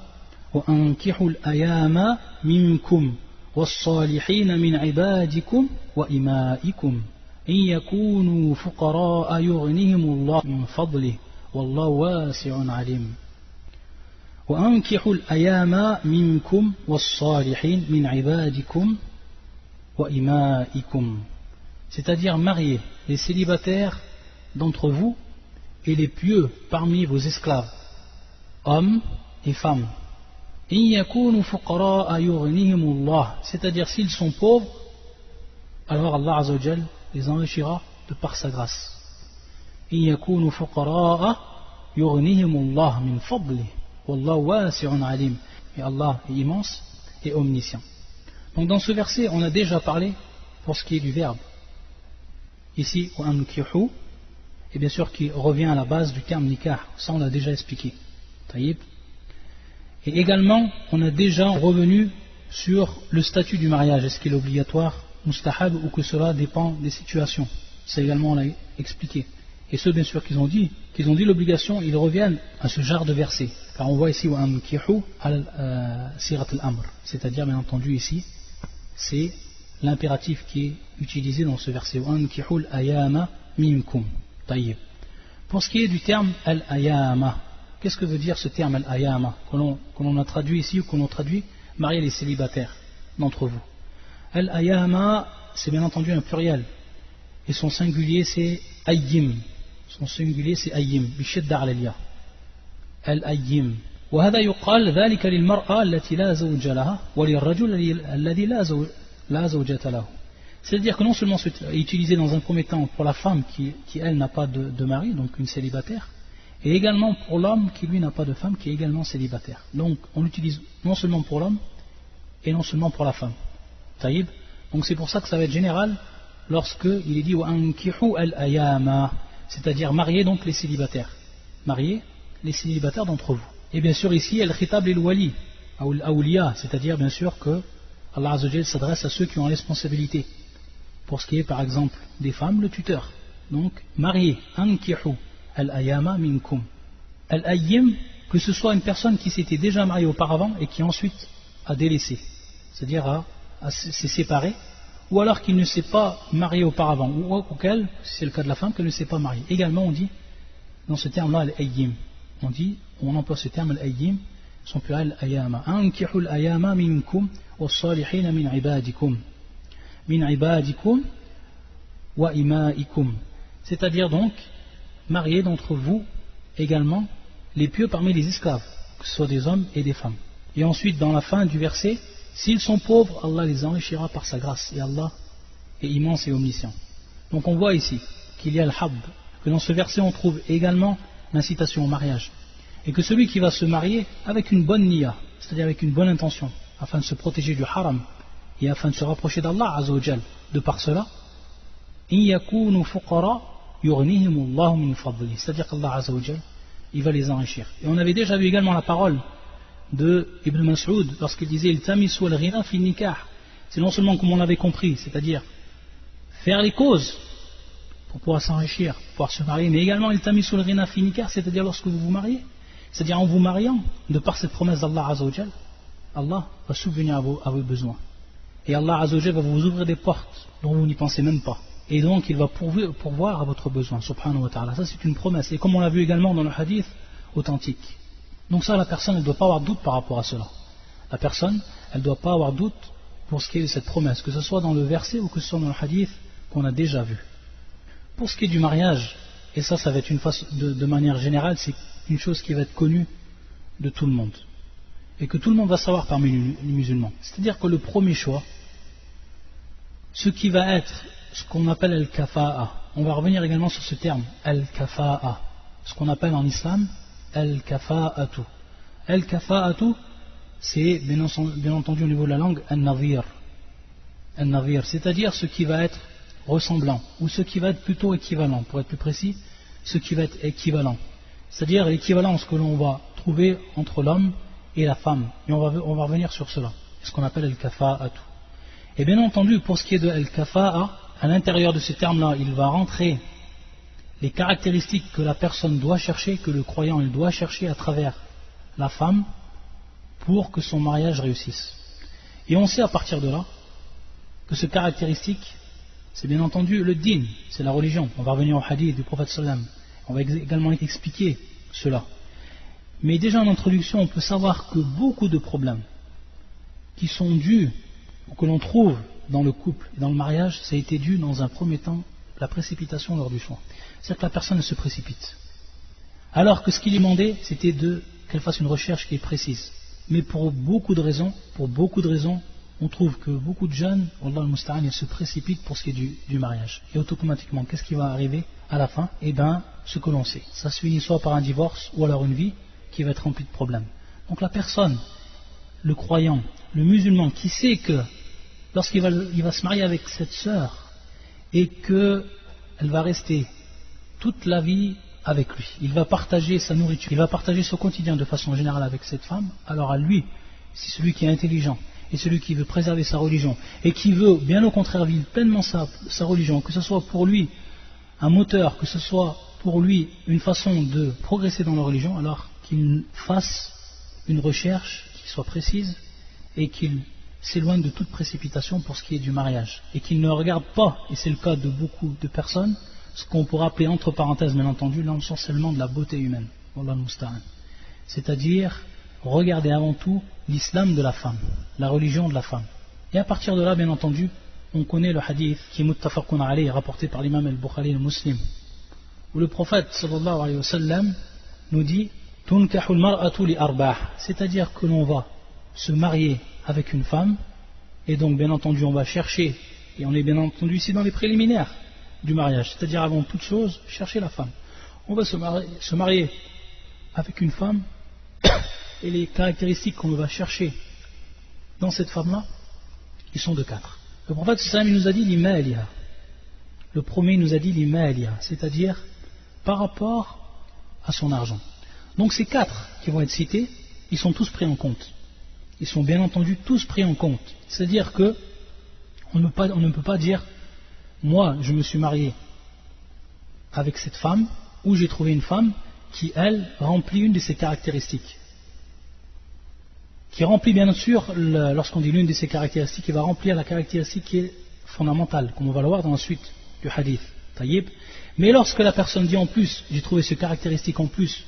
وأنكحوا الأيام منكم والصالحين من عبادكم وإمائكم إن يكونوا فقراء يغنيهم الله من فضله والله واسع عليم وأنكحوا الأيام منكم والصالحين من عبادكم وإمائكم, c'est-à-dire marier les célibataires d'entre vous et les pieux parmi vos esclaves, hommes et femmes. إن يكونوا فقراء يغنيهم الله, c'est-à-dire s'ils sont pauvres, alors Allah Azza wa Jal les enrichira de par sa grâce. إن يكونوا فقراء يغنيهم الله من فضله والله واسع عليم, et Allah est immense et omniscient. Donc dans ce verset on a déjà parlé pour ce qui est du verbe ici وأنكحوا, et bien sûr qui revient à la base du terme nikah, ça on l'a déjà expliqué. Taïb. Et également, on est déjà revenu sur le statut du mariage. Est-ce qu'il est obligatoire, mustahab, ou que cela dépend des situations. Ça également, on l'a expliqué. Et ceux, bien sûr, qu'ils ont dit l'obligation, ils reviennent à ce genre de verset. Car on voit ici sirat al-amr. C'est-à-dire, bien entendu, ici, c'est l'impératif qui est utilisé dans ce verset. Al-ayama minkum. Taïb. Pour ce qui est du terme al-ayama, qu'est-ce que veut dire ce terme al-ayama, que l'on a traduit ici, ou qu'on a traduit marier les célibataires d'entre vous. Al-ayama, c'est bien entendu un pluriel. Et son singulier, c'est ayyim. Son singulier, c'est ayyim. Bishidda al-ya. Al-ayyim. وهذا يقال ذلك للمرأة التي لا زوج لها وللرجل الذي لا زوجة له. C'est-à-dire que non seulement c'est utilisé dans un premier temps pour la femme qui elle n'a pas de mari, donc une célibataire, et également pour l'homme qui lui n'a pas de femme, qui est également célibataire. Donc on l'utilise non seulement pour l'homme et non seulement pour la femme. Taïb. Donc c'est pour ça que ça va être général lorsqu'il est dit وَأَنْكِحُوا الْأَيَامَ, c'est-à-dire marier donc les célibataires. Marier les célibataires d'entre vous. Et bien sûr ici, el-khitab lil-wali, ou l'awliya, c'est-à-dire bien sûr que Allah Azza wa Jal s'adresse à ceux qui ont responsabilité. Pour ce qui est par exemple des femmes, le tuteur. Donc marier, ankihu al-ayama minkum. Al-ayyim, que ce soit une personne qui s'était déjà mariée auparavant et qui ensuite a délaissé, c'est-à-dire s'est séparée, ou alors qu'il ne s'est pas marié auparavant, ou auquel, c'est le cas de la femme, qu'elle ne s'est pas mariée. Également on dit, dans ce terme-là, al-ayyim, on emploie ce terme al-ayyim, son pluriel al-ayama. Ankihu al-ayama minkum was-salihina min ibadikum. Min ibadikum wa imaikum. C'est-à-dire donc, marier d'entre vous également les pieux parmi les esclaves, que ce soit des hommes et des femmes. Et ensuite, dans la fin du verset, s'ils sont pauvres, Allah les enrichira par sa grâce. Et Allah est immense et omniscient. Donc on voit ici qu'il y a le hab, que dans ce verset on trouve également l'incitation au mariage. Et que celui qui va se marier avec une bonne niya, c'est-à-dire avec une bonne intention, afin de se protéger du haram et afin de se rapprocher d'Allah Azza wa Jal, de par cela, c'est-à-dire qu'Allah Azza wa Jal, il va les enrichir. Et on avait déjà vu également la parole de Ibn Mas'ud lorsqu'il disait iltamisu al-ghina fi nikah. C'est non seulement comme on l'avait compris, c'est-à-dire faire les causes pour pouvoir s'enrichir, pour pouvoir se marier, mais également iltamisu al-ghina fi nikah, c'est-à-dire lorsque vous vous mariez, c'est-à-dire en vous mariant, de par cette promesse d'Allah Azza wa Jal, Allah va subvenir à vos besoins. Et Allah Azza wa Jal va vous ouvrir des portes dont vous n'y pensez même pas. Et donc il va pourvoir à votre besoin, subhanahu wa ta'ala. Ça c'est une promesse. Et comme on l'a vu également dans le hadith authentique. Donc ça, la personne, elle ne doit pas avoir de doute par rapport à cela. La personne, elle ne doit pas avoir de doute pour ce qui est de cette promesse, que ce soit dans le verset ou que ce soit dans le hadith qu'on a déjà vu. Pour ce qui est du mariage, et ça va être une façon, de manière générale, c'est une chose qui va être connue de tout le monde. Et que tout le monde va savoir parmi les musulmans. C'est-à-dire que le premier choix, ce qui va être ce qu'on appelle al-kafa'a, on va revenir également sur ce terme, al-kafa'a, ce qu'on appelle en islam al-kafa'atu. Al-kafa'atu, c'est bien entendu au niveau de la langue al-nazir. Al-nazir, c'est-à-dire ce qui va être ressemblant, ou ce qui va être plutôt équivalent, pour être plus précis, ce qui va être équivalent. C'est-à-dire l'équivalence que l'on va trouver entre l'homme et la femme. Et on va revenir sur cela, ce qu'on appelle al-kafa'atu. Et bien entendu, pour ce qui est de al-kafa'a, à l'intérieur de ce terme-là, il va rentrer les caractéristiques que la personne doit chercher, que le croyant il doit chercher à travers la femme pour que son mariage réussisse. Et on sait à partir de là que ce caractéristique, c'est bien entendu le din, c'est la religion. On va revenir au hadith du prophète sallam. On va également expliquer cela. Mais déjà en introduction, on peut savoir que beaucoup de problèmes qui sont dus, ou que l'on trouve dans le couple et dans le mariage, ça a été dû dans un premier temps la précipitation lors du choix. C'est-à-dire que la personne se précipite. Alors que ce qu'il est demandé, c'était qu'elle fasse une recherche qui est précise. Mais pour beaucoup de raisons, on trouve que beaucoup de jeunes, Wallah al-Musta'an, ils se précipitent pour ce qui est du mariage. Et automatiquement, qu'est-ce qui va arriver à la fin? Eh bien, ce que l'on sait. Ça se finit soit par un divorce, ou alors une vie qui va être remplie de problèmes. Donc la personne, le croyant, le musulman, qui sait que lorsqu'il va se marier avec cette sœur, et qu'elle va rester toute la vie avec lui, il va partager sa nourriture, il va partager son quotidien de façon générale avec cette femme, alors à lui, c'est celui qui est intelligent et celui qui veut préserver sa religion et qui veut bien au contraire vivre pleinement sa religion, que ce soit pour lui un moteur, que ce soit pour lui une façon de progresser dans la religion, alors qu'il fasse une recherche qui soit précise et qu'il s'éloigne de toute précipitation pour ce qui est du mariage et qu'il ne regarde pas, et c'est le cas de beaucoup de personnes, ce qu'on pourrait appeler entre parenthèses bien entendu l'ensorcellement de la beauté humaine, c'est-à-dire regarder avant tout l'islam de la femme, la religion de la femme. Et à partir de là, bien entendu, on connaît le hadith qui est muttafaqun alayhi, rapporté par l'imam al-Bukhari et le Muslim, où le prophète sallallahu alayhi wa sallam nous dit tunkahul mar'atu li arba'ah, c'est-à-dire que l'on va se marier avec une femme, et donc bien entendu on va chercher, et on est bien entendu ici dans les préliminaires du mariage, c'est-à-dire avant toute chose, chercher la femme. On va se marier avec une femme, et les caractéristiques qu'on va chercher dans cette femme-là, ils sont de 4. Le prophète sallallahu alayhi wa sallam nous a dit l'imaliha. Le premier nous a dit l'imaliha, c'est-à-dire par rapport à son argent. Donc ces 4 qui vont être cités, ils sont tous pris en compte. Ils sont bien entendu tous pris en compte. C'est-à-dire que on ne peut pas dire moi je me suis marié avec cette femme ou j'ai trouvé une femme qui elle remplit une de ces caractéristiques. Qui remplit bien sûr, lorsqu'on dit l'une de ces caractéristiques, il va remplir la caractéristique qui est fondamentale, comme on va le voir dans la suite du hadith. Taïb. Mais lorsque la personne dit en plus, j'ai trouvé ces caractéristiques en plus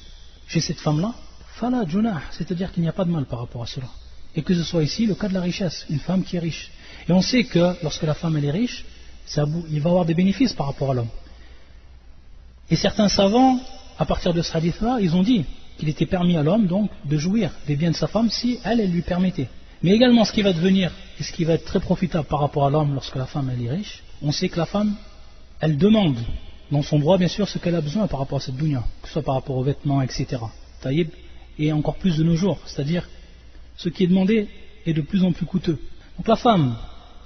chez cette femme-là, fala junah, c'est-à-dire qu'il n'y a pas de mal par rapport à cela. Et que ce soit ici le cas de la richesse, une femme qui est riche. Et on sait que lorsque la femme elle est riche, il va avoir des bénéfices par rapport à l'homme. Et certains savants, à partir de ce hadith-là, ils ont dit qu'il était permis à l'homme donc de jouir des biens de sa femme si elle lui permettait. Mais également ce qui va devenir et ce qui va être très profitable par rapport à l'homme lorsque la femme elle est riche, on sait que la femme elle demande dans son droit bien sûr ce qu'elle a besoin par rapport à cette dunya, que ce soit par rapport aux vêtements, etc. Taïb, et encore plus de nos jours, c'est-à-dire ce qui est demandé est de plus en plus coûteux. Donc la femme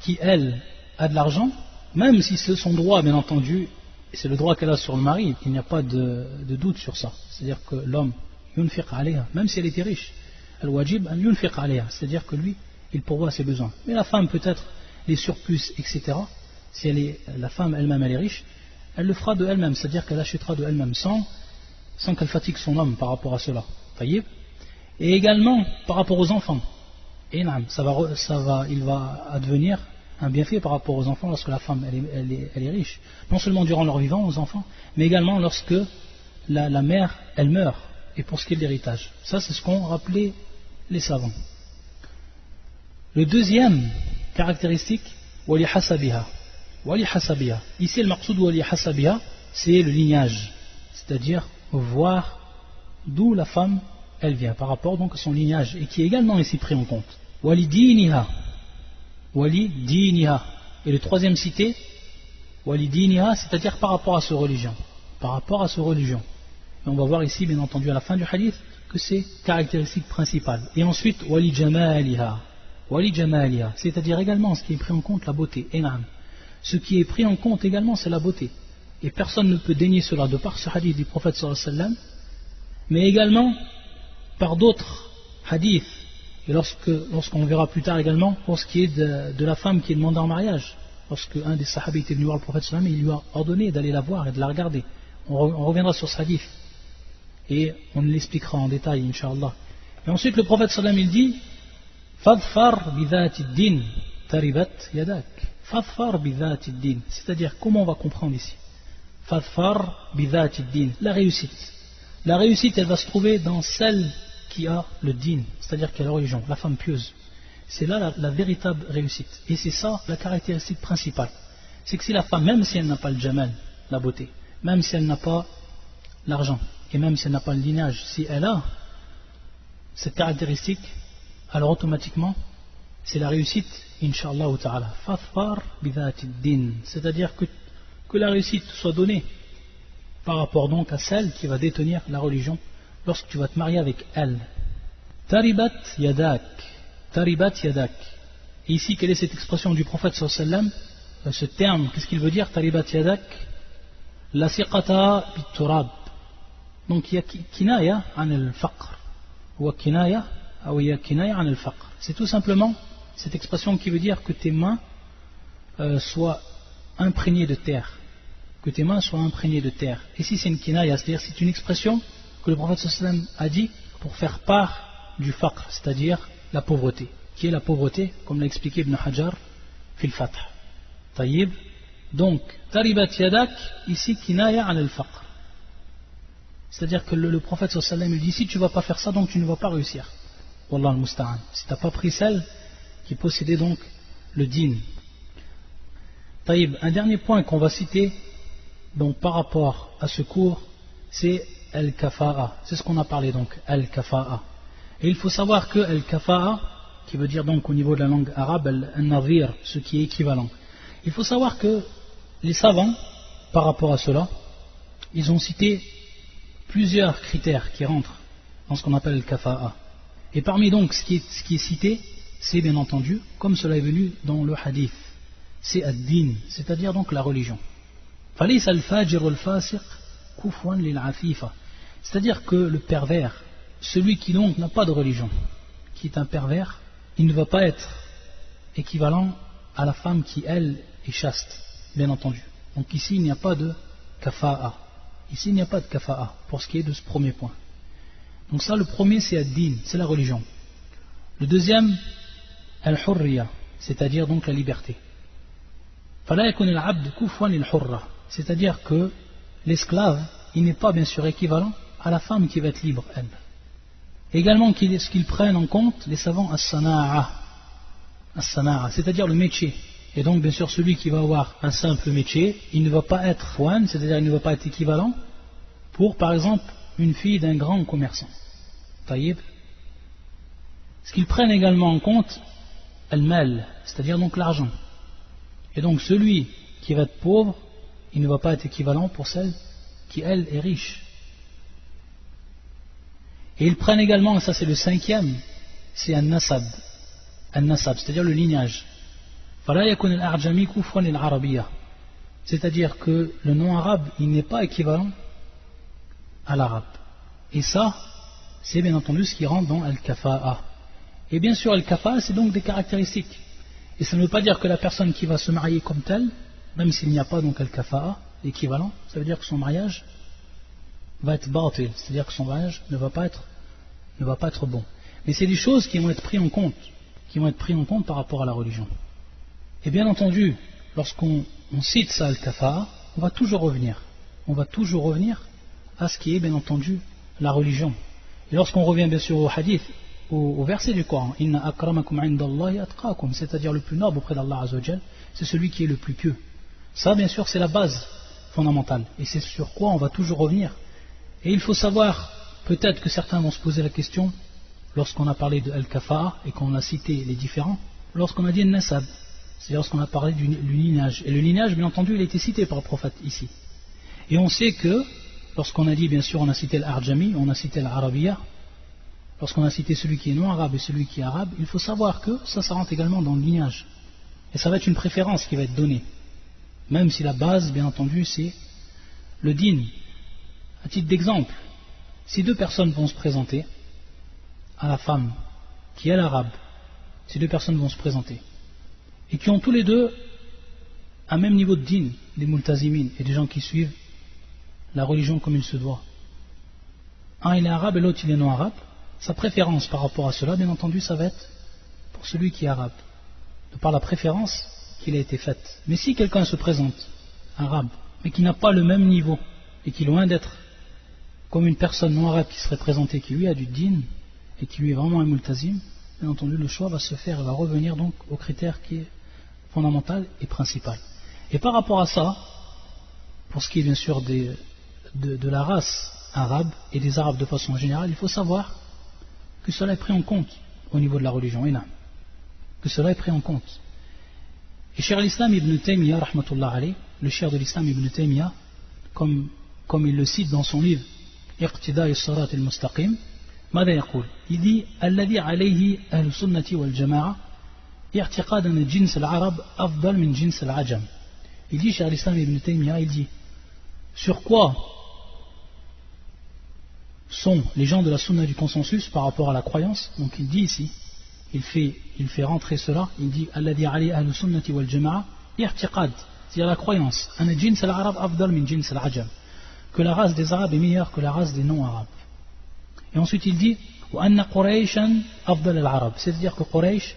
qui elle a de l'argent, même si c'est son droit bien entendu, et c'est le droit qu'elle a sur le mari, il n'y a pas de doute sur ça, c'est-à-dire que l'homme yunfiq alayha, même si elle était riche, al-wajib an yunfiq alayha, c'est-à-dire que lui il pourvoit ses besoins. Mais la femme peut-être les surplus, etc. Si la femme elle-même elle est riche, elle le fera de elle-même, c'est-à-dire qu'elle achètera de elle-même sans qu'elle fatigue son homme par rapport à cela. Taïb. Et également par rapport aux enfants. Et il va advenir un bienfait par rapport aux enfants lorsque la femme elle est riche. Non seulement durant leur vivant aux enfants, mais également lorsque la mère elle meurt. Et pour ce qui est de l'héritage. Ça c'est ce qu'ont rappelé les savants. Le deuxième caractéristique, wali hasabiha. Wali hasabiha. Ici le maqsoud wali hasabiha, c'est le lignage. C'est-à-dire voir d'où la femme elle vient par rapport donc à son lignage et qui est également ici pris en compte. Wali diniha. Wali diniha. Et le troisième cité, wali diniha, c'est-à-dire par rapport à sa religion. Par rapport à sa religion. Et on va voir ici bien entendu à la fin du hadith que c'est caractéristique principale. Et ensuite, wali jamaliha. Wali jamaliha, c'est-à-dire également ce qui est pris en compte, la beauté. Enam. Ce qui est pris en compte également, c'est la beauté. Et personne ne peut dénier cela de par ce hadith du prophète sallallahu alayhi wa sallam, mais également par d'autres hadiths. Et lorsqu'on verra plus tard également pour ce qui est de la femme qui est demandée en mariage. Lorsque un des sahabis était venu voir le prophète sallallahu alayhi wa sallam, il lui a ordonné d'aller la voir et de la regarder. On reviendra sur ce hadith. Et on l'expliquera en détail, Inch'Allah. Et ensuite, le prophète sallam il dit Fadfar bidhati din taribat yadak. Fadfar bidhati din. C'est-à-dire, comment on va comprendre ici Fadfar bidhati din. La réussite. La réussite, elle va se trouver dans celle qui a le din, c'est-à-dire qui a la religion, la femme pieuse. C'est là la véritable réussite. Et c'est ça la caractéristique principale. C'est que si la femme, même si elle n'a pas le jamal, la beauté, même si elle n'a pas l'argent, et même si elle n'a pas le lignage, si elle a cette caractéristique, alors automatiquement c'est la réussite, Inch'Allah ta'ala. Fadfar bidhati din, c'est-à-dire que la réussite soit donnée par rapport donc à celle qui va détenir la religion lorsque tu vas te marier avec elle. Taribat yadak. Taribat yadak. Et ici, quelle est cette expression du prophète sallallahu alayhi wa sallam? Ce terme, qu'est-ce qu'il veut dire? Taribat yadak. La siqata bit-turab. Donc il y a kinaya an al-faqr, ou kinaya an al-faqr. C'est tout simplement cette expression qui veut dire que tes mains soient imprégnées de terre. Que tes mains soient imprégnées de terre. Ici c'est une kinaya, c'est-à-dire c'est une expression que le prophète sallallahu alayhi wa sallam a dit pour faire part du faqr, c'est-à-dire la pauvreté. Qui est la pauvreté, comme l'a expliqué Ibn Hajar fil Fath. Taïb. Donc, taribat yadak, ici kinaya an al-faqr. C'est-à-dire que le prophète sallallahu alayhi wa sallam dit si tu ne vas pas faire ça, donc tu ne vas pas réussir. Wallah al-musta'an. Si tu n'as pas pris celle qui possédait donc le din. Taïb, un dernier point qu'on va citer donc par rapport à ce cours, c'est al-kafa'a. C'est ce qu'on a parlé donc, al-kafa'a. Et il faut savoir que al-kafa'a, qui veut dire donc au niveau de la langue arabe, al-nazir, ce qui est équivalent. Il faut savoir que les savants, par rapport à cela, ils ont cité plusieurs critères qui rentrent dans ce qu'on appelle al-kafa'a. Et parmi donc ce qui est cité, c'est bien entendu, comme cela est venu dans le hadith, c'est ad-din, c'est-à-dire donc la religion. C'est-à-dire que le pervers, celui qui donc n'a pas de religion, qui est un pervers, il ne va pas être équivalent à la femme qui, elle, est chaste, bien entendu. Donc ici, il n'y a pas de kafa'a. Ici, il n'y a pas de kafa'a, pour ce qui est de ce premier point. Donc ça, le premier, c'est ad-din, c'est la religion. Le deuxième, al-hurriya, c'est-à-dire donc la liberté. C'est-à-dire que l'esclave, il n'est pas bien sûr équivalent à la femme qui va être libre, elle. Également, ce qu'ils prennent en compte, les savants, as-sana'a, c'est-à-dire le métier. Et donc, bien sûr, celui qui va avoir un simple métier, il ne va pas être fouane, c'est-à-dire il ne va pas être équivalent pour, par exemple, une fille d'un grand commerçant. Taïb. Ce qu'ils prennent également en compte, al-mal, c'est-à-dire donc l'argent. Et donc, celui qui va être pauvre, il ne va pas être équivalent pour celle qui, elle, est riche. Et ils prennent également, et ça c'est le cinquième, c'est un nasab, c'est-à-dire le lignage. C'est-à-dire que le nom arabe, il n'est pas équivalent à l'arabe. Et ça, c'est bien entendu ce qui rentre dans al-kafa'a. Et bien sûr, al-kafa'a, c'est donc des caractéristiques. Et ça ne veut pas dire que la personne qui va se marier comme telle, même s'il n'y a pas donc al-kafa'a, l'équivalent, ça veut dire que son mariage va être batil, c'est-à-dire que son mariage ne va pas être bon. Mais c'est des choses qui vont être prises en compte, par rapport à la religion. Et bien entendu, lorsqu'on cite ça al-kafa'a, on va toujours revenir à ce qui est bien entendu la religion. Et lorsqu'on revient bien sûr au hadith, au verset du Coran, inna akramakum indallahi atqakum, c'est-à-dire le plus noble auprès d'Allah Azza wa Jal, c'est celui qui est le plus pieux. Ça bien sûr c'est la base fondamentale, et c'est sur quoi on va toujours revenir. Et il faut savoir, peut-être que certains vont se poser la question, lorsqu'on a parlé de al-kafa'a et qu'on a cité les différents, lorsqu'on a dit al-nasab, c'est-à-dire lorsqu'on a parlé du lignage. Et le lignage, bien entendu, il a été cité par le prophète ici. Et on sait que, lorsqu'on a dit, bien sûr, on a cité l'Arjami, on a cité l'Arabiyya, lorsqu'on a cité celui qui est non arabe et celui qui est arabe, il faut savoir que ça rentre également dans le lignage. Et ça va être une préférence qui va être donnée. Même si la base, bien entendu, c'est le din. À titre d'exemple, si deux personnes vont se présenter à la femme qui est l'arabe, ces deux personnes vont se présenter et qui ont tous les deux un même niveau de din, des multazimin et des gens qui suivent la religion comme il se doit. Un il est arabe et l'autre il est non arabe. Sa préférence par rapport à cela, bien entendu, ça va être pour celui qui est arabe, de par la préférence qu'il a été faite. Mais si quelqu'un se présente arabe, mais qui n'a pas le même niveau, et qui est loin d'être comme une personne non arabe qui serait présentée, qui lui a du din, et qui lui est vraiment un multazim, bien entendu le choix va se faire, il va revenir donc au critère qui est fondamental et principal. Et par rapport à ça, pour ce qui est bien sûr de la race arabe et des arabes de façon générale, il faut savoir que cela est pris en compte au niveau de la religion, que cela est pris en compte. Et Cheikh al-Islam ibn Taymiyyah, rahmatullah alayh, le cheikh de l'Islam ibn Taymiyyah, comme il le cite dans son livre Iqtida'i as-sirat al-mustaqim, ماذا يقول؟ il dit الذي عليه أهل السنة والجماعة اعتقاد أن جنس العرب أفضل من جنس العجم. Il dit, Cheikh al-Islam ibn Taymiyyah, il dit, sur quoi sont les gens de la sunna du consensus par rapport à la croyance. Donc il dit ici, il fait rentrer cela, il dit alladhi ali ahlu sunnati wal jama'a i'tiqad, c'est-à-dire la croyance, an jins al-arab afdal min jins al-ajam, que la race des arabes est meilleure que la race des non-arabes. Et ensuite il dit wa anna quraishan afdal al-arab, c'est-à-dire que Quraysh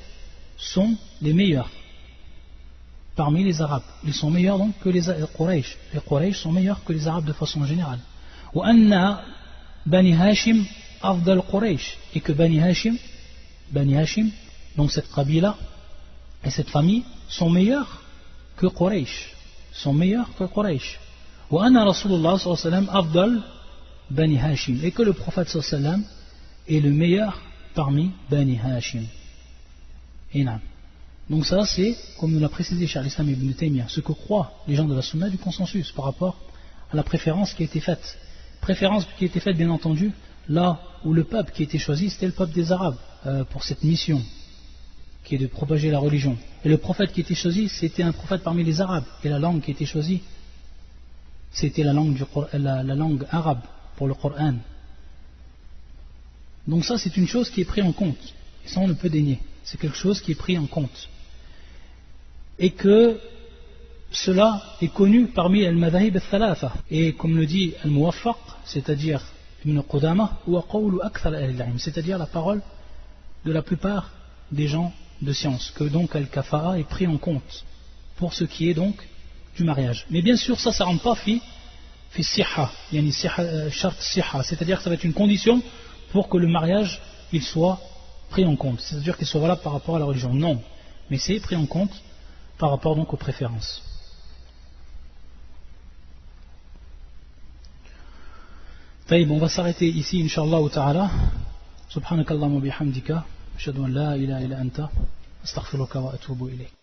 sont les meilleurs parmi les arabes. Ils sont meilleurs donc que les Quraysh. Les Quraysh sont meilleurs que les arabes de façon générale. Wa anna Bani Hashim afdal Quraysh, et que Bani Hashim, donc cette qabila et cette famille sont meilleurs que Quraysh, wa anna Rasulullah sallallahu alayhi wa sallam afdal Bani Hashim, et que le prophète sallallahu alayhi wa sallam est le meilleur parmi Bani Hashim. Et non. Donc ça c'est, comme nous l'a précisé Cheikh al-Islam ibn Taymiyyah, ce que croient les gens de la sunna du consensus par rapport à la préférence qui a été faite. Préférence qui a été faite bien entendu là où le peuple qui a été choisi c'était le peuple des Arabes pour cette mission qui est de propager la religion. Et le prophète qui a été choisi c'était un prophète parmi les Arabes, et la langue qui a été choisie c'était la langue arabe pour le Coran. Donc ça c'est une chose qui est prise en compte, et ça on ne peut dénier, c'est quelque chose qui est pris en compte, et que cela est connu parmi al-madhahib al-thalatha, et comme le dit al-muwaffaq, c'est-à-dire Ibn Qudama, ou qawlu akthar al-ilm, c'est-à-dire la parole de la plupart des gens de science, que donc al-kafa'a est pris en compte pour ce qui est donc du mariage. Mais bien sûr ça ne rentre pas fi siha, yani shart siha, c'est-à-dire que ça va être une condition pour que le mariage il soit pris en compte, c'est-à-dire qu'il soit valable par rapport à la religion. Non, mais c'est pris en compte par rapport donc aux préférences. طيب, on va s'arrêter ici inshallah ta'ala. Subhanakallahumma bihamdika ashhadu an la ilaha illa anta astaghfiruka wa atubu ilayk.